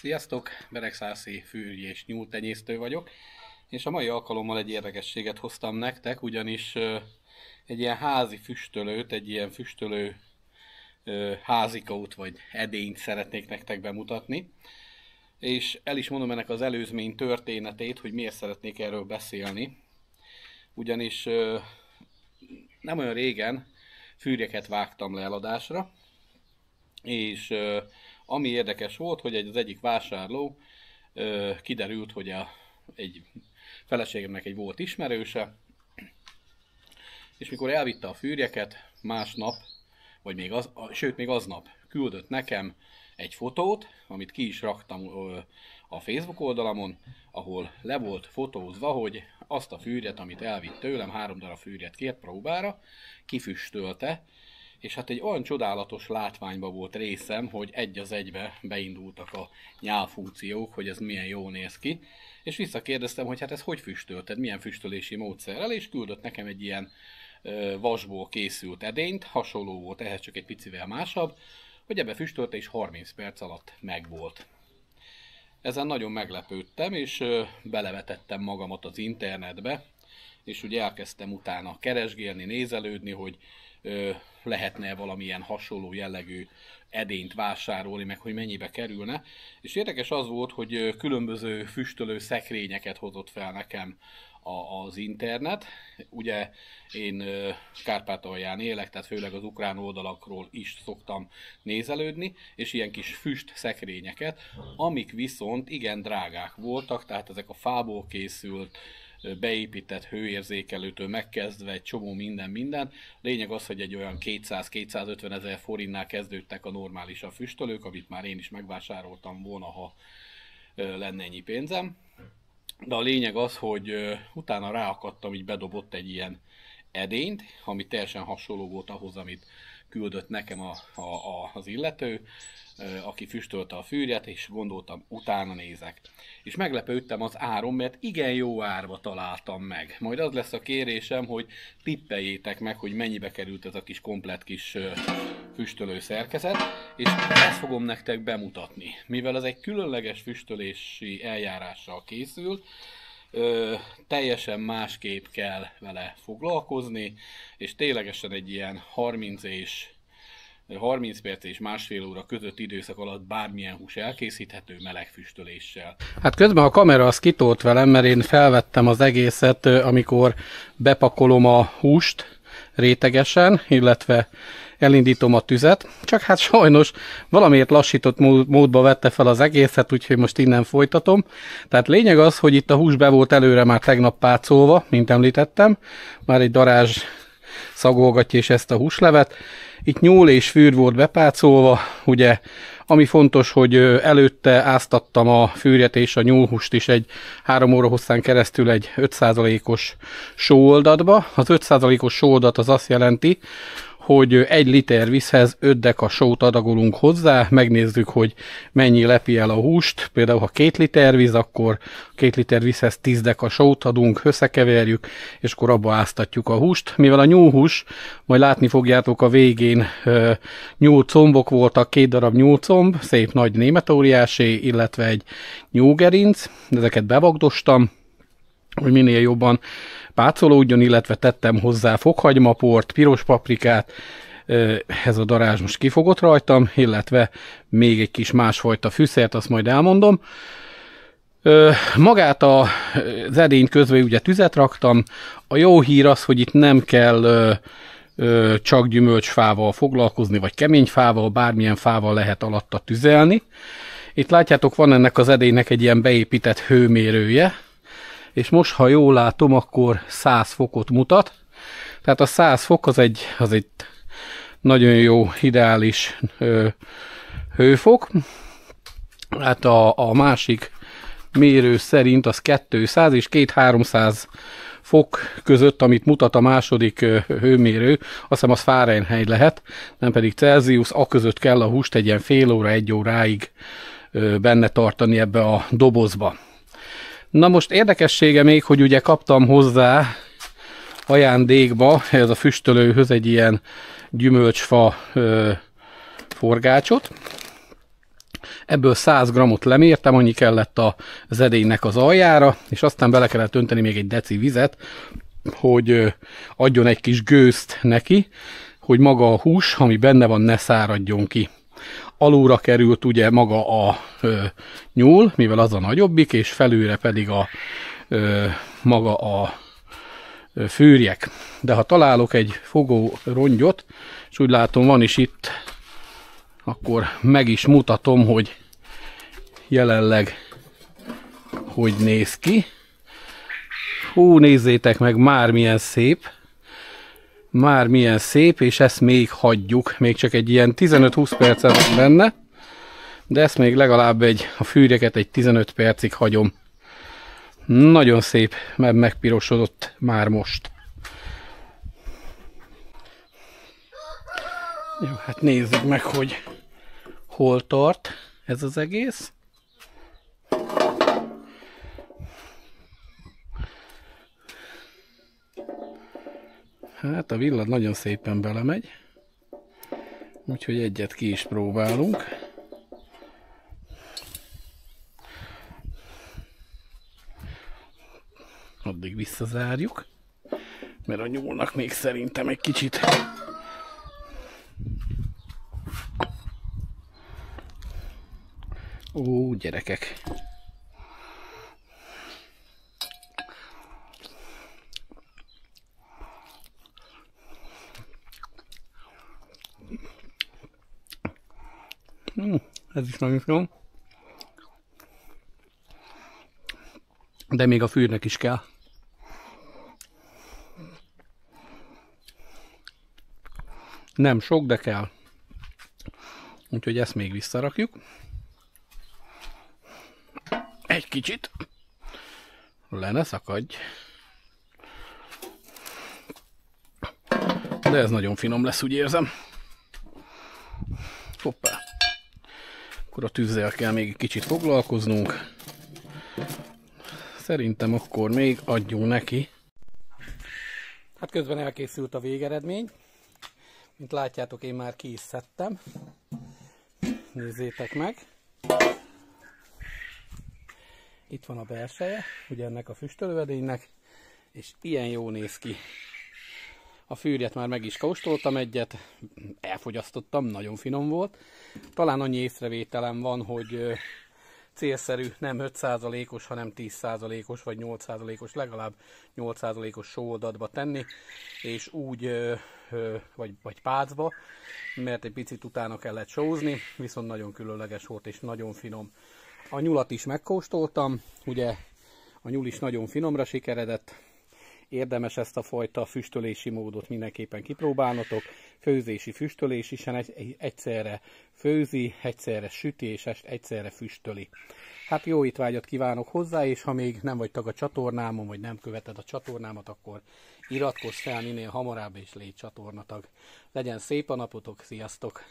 Sziasztok! Beregszászi fűrj és nyúltenyésztő vagyok, és a mai alkalommal egy érdekességet hoztam nektek, ugyanis egy ilyen házi füstölőt, egy ilyen füstölő házikaut vagy edényt szeretnék nektek bemutatni. És el is mondom ennek az előzmény történetét, hogy miért szeretnék erről beszélni. Ugyanis nem olyan régen fűrjeket vágtam le eladásra, és ami érdekes volt, hogy az egyik vásárló kiderült, hogy egy feleségemnek egy volt ismerőse, és mikor elvitte a fűrjeket, másnap, vagy még aznap küldött nekem egy fotót, amit ki is raktam a Facebook oldalamon, ahol le volt fotózva, hogy azt a fűrjet, amit elvitt tőlem, 3 darab fűrjet kért próbára, kifüstölte, és hát egy olyan csodálatos látványban volt részem, hogy egy az egybe beindultak a nyálfunkciók, hogy ez milyen jól néz ki, és visszakérdeztem, hogy hát ez hogy füstölted, milyen füstölési módszerrel, és küldött nekem egy ilyen vasból készült edényt, hasonló volt, ehhez csak egy picivel másabb, hogy ebbe füstölte, és 30 perc alatt megvolt. Ezen nagyon meglepődtem, és belevetettem magamat az internetbe, és ugye elkezdtem utána keresgélni, nézelődni, hogy lehetne valamilyen hasonló jellegű edényt vásárolni, meg hogy mennyibe kerülne. És érdekes az volt, hogy különböző füstölő szekrényeket hozott fel nekem az internet. Ugye én Kárpátalján élek, tehát főleg az ukrán oldalakról is szoktam nézelődni, és ilyen kis füst szekrényeket, amik viszont igen drágák voltak, tehát ezek a fából készült, beépített hőérzékelőtől megkezdve egy csomó minden. Lényeg az, hogy egy olyan 200-250 ezer forintnál kezdődtek a normálisabb füstölők, amit már én is megvásároltam volna, ha lenne ennyi pénzem. De a lényeg az, hogy utána ráakadtam, így bedobott egy ilyen edényt, ami teljesen hasonló volt ahhoz, amit küldött nekem az illető, aki füstölte a fűrjet, és gondoltam, utána nézek. És meglepődtem az áron, mert igen jó árba találtam meg. Majd az lesz a kérésem, hogy tippeljétek meg, hogy mennyibe került ez a kis komplett kis füstölő szerkezet, és ezt fogom nektek bemutatni. Mivel ez egy különleges füstölési eljárással készül, teljesen másképp kell vele foglalkozni, és ténylegesen egy ilyen 30 perc és másfél óra között időszak alatt bármilyen hús elkészíthető meleg füstöléssel. Hát közben a kamera az kitolt velem, mert én felvettem az egészet, amikor bepakolom a húst rétegesen, illetve elindítom a tüzet, csak hát sajnos valamiért lassított módba vette fel az egészet, úgyhogy most innen folytatom. Tehát lényeg az, hogy itt a hús be volt előre már tegnap pácolva, mint említettem, már egy darázs szagolgatja is ezt a húslevet. Itt nyúl és fűr volt bepácolva, ugye, ami fontos, hogy előtte áztattam a fűrjet és a nyúlhúst is egy 3 óra hosszán keresztül egy 5%-os sóoldatba. Az 5%-os sóoldat az azt jelenti, hogy 1 liter vízhez 5 deka sót adagolunk hozzá, megnézzük, hogy mennyi lepi el a húst. Például, ha 2 liter víz, akkor 2 liter vízhez 10 deka sót adunk, összekeverjük, és akkor abba áztatjuk a húst. Mivel a nyúlhús, majd látni fogjátok a végén, nyúlcombok voltak, 2 darab nyúlcomb, szép nagy németóriásé, illetve egy nyúlgerinc. Ezeket bevagdostam, hogy minél jobban pácolódjon, illetve tettem hozzá fokhagymaport, piros paprikát, ez a darázs most kifogott rajtam, illetve még egy kis másfajta fűszert, azt majd elmondom. Magát az edényt közben ugye tüzet raktam. A jó hír az, hogy itt nem kell csak gyümölcsfával foglalkozni, vagy kemény fával, bármilyen fával lehet alatta tüzelni. Itt látjátok, van ennek az edénynek egy ilyen beépített hőmérője, és most, ha jól látom, akkor 100 fokot mutat. Tehát a 100 fok az egy nagyon jó, ideális hőfok. Hát a másik mérő szerint az 200 és 200-300 fok között, amit mutat a második hőmérő, azt hiszem az Fahrenheit lehet, nem pedig Celsius, között kell a húst egy ilyen fél óra, 1 óráig benne tartani ebbe a dobozba. Na most érdekessége még, hogy ugye kaptam hozzá ajándékba ez a füstölőhöz egy ilyen gyümölcsfa forgácsot. Ebből 100 g-ot lemértem, annyi kellett az edénynek az aljára, és aztán bele kellett önteni még egy deci vizet, hogy adjon egy kis gőzt neki, hogy maga a hús, ami benne van, ne száradjon ki. Alulra került ugye maga a nyúl, mivel az a nagyobbik, és felülre pedig maga a fűrjek. De ha találok egy fogó rongyot, és úgy látom van is itt, akkor meg is mutatom, hogy jelenleg hogy néz ki. Hú, nézzétek meg, már milyen szép. Már milyen szép, és ezt még hagyjuk. Még csak egy ilyen 15-20 percet van benne, de ezt még legalább a fűrjeket egy 15 percig hagyom. Nagyon szép, mert megpirosodott már most. Jó, hát nézzük meg, hogy hol tart ez az egész. Hát a villad nagyon szépen belemegy, úgyhogy egyet ki is próbálunk. Addig visszazárjuk, mert a nyúlnak még szerintem egy kicsit ó, gyerekek! Ez is nagyon finom. De még a fűrnek is kell. Nem sok, de kell. Úgyhogy ezt még visszarakjuk. Egy kicsit. Le ne szakadj. De ez nagyon finom lesz, úgy érzem. Hoppá. Akkor a tűzzel kell még egy kicsit foglalkoznunk. Szerintem akkor még adjunk neki. Hát közben elkészült a végeredmény. Mint látjátok, én már ki is szedtem. Nézzétek meg. Itt van a belseje, ugye ennek a füstölőedénynek, és ilyen jó néz ki. A fűrjet már meg is kóstoltam egyet, elfogyasztottam, nagyon finom volt. Talán annyi észrevételem van, hogy célszerű nem 5%-os, hanem 10%-os vagy 8%-os, legalább 8%-os sóoldatba tenni, és úgy, vagy pácba, mert egy picit utána kellett sózni, viszont nagyon különleges volt és nagyon finom. A nyulat is megkóstoltam, ugye a nyúl is nagyon finomra sikeredett. Érdemes ezt a fajta füstölési módot mindenképpen kipróbálnotok. Főzési füstölés is, egyszerre főzi, egyszerre süti és egyszerre füstöli. Hát jó étvágyat kívánok hozzá, és ha még nem vagy tag a csatornámon, vagy nem követed a csatornámat, akkor iratkozz fel minél hamarabb, és légy csatornatag. Legyen szép a napotok, sziasztok!